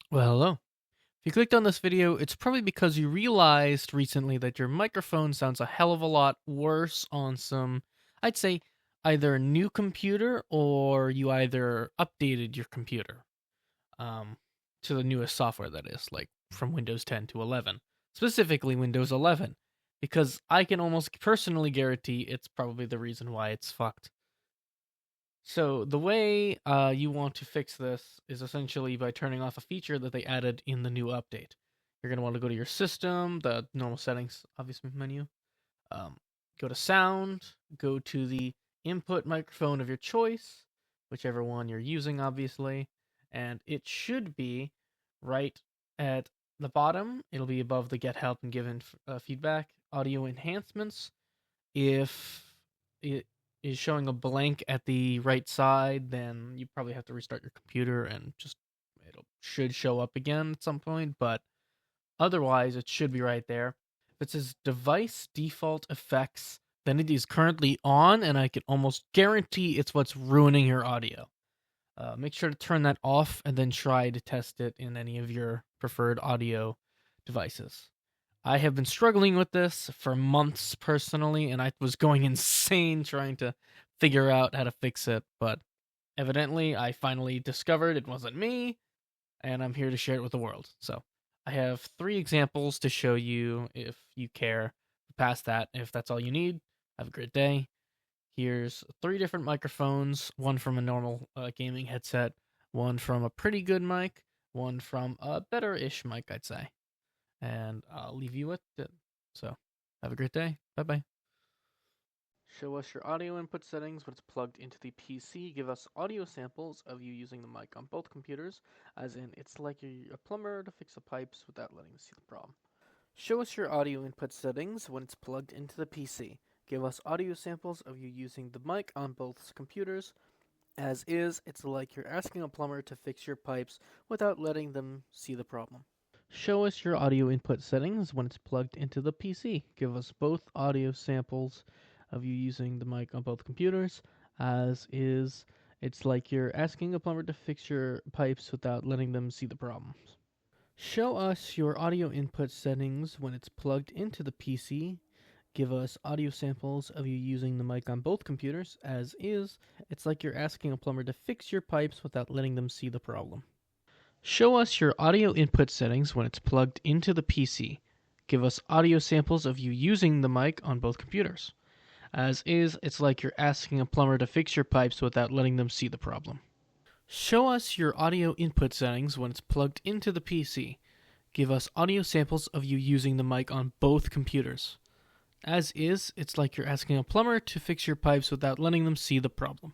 Well, hello. If you clicked on this video, it's probably because you realized recently that your microphone sounds a hell of a lot worse on some, I'd say, either a new computer or you either updated your computer um, to the newest software that is, like from Windows 10 to 11, specifically Windows 11, because I can almost personally guarantee it's probably the reason why it's fucked. So the way you want to fix this is essentially by turning off a feature that they added in the new update. You're going to want to go to your system, the normal settings, obviously menu. Um, Go to sound, go to the input microphone of your choice, whichever one you're using, obviously, and it should be right at the bottom. It'll be above the get help and give feedback, audio enhancements. If it is showing a blank at the right side, then you probably have to restart your computer and just it should show up again at some point, but otherwise it should be right there. If it says device default effects, then it is currently on, and I can almost guarantee it's what's ruining your audio. Make sure to turn that off and then try to test it in any of your preferred audio devices. I have been struggling with this for months personally, and I was going insane trying to figure out how to fix it. But evidently, I finally discovered it wasn't me, and I'm here to share it with the world. So I have 3 examples to show you if you care. Past that, if that's all you need, have a great day. Here's 3 different microphones, one from a normal gaming headset, one from a pretty good mic, one from a better-ish mic, I'd say. And I'll leave you with it. So, have a great day. Bye bye. Show us your audio input settings when it's plugged into the PC. Give us audio samples of you using the mic on both computers, as in it's like you're a plumber to fix the pipes without letting us see the problem. Show us your audio input settings when it's plugged into the PC. Give us audio samples of you using the mic on both computers. As is, it's like you're asking a plumber to fix your pipes without letting them see the problem. Show us your audio input settings when it's plugged into the PC. Give us both audio samples of you using the mic on both computers. As is, it's like you're asking a plumber to fix your pipes without letting them see the problems. Show us your audio input settings when it's plugged into the PC. Give us audio samples of you using the mic on both computers. As is, it's like you're asking a plumber to fix your pipes without letting them see the problem. Show us your audio input settings when it's plugged into the PC. Give us audio samples of you using the mic on both computers. As is, it's like you're asking a plumber to fix your pipes without letting them see the problem. Show us your audio input settings when it's plugged into the PC. Give us audio samples of you using the mic on both computers. As is, it's like you're asking a plumber to fix your pipes without letting them see the problem.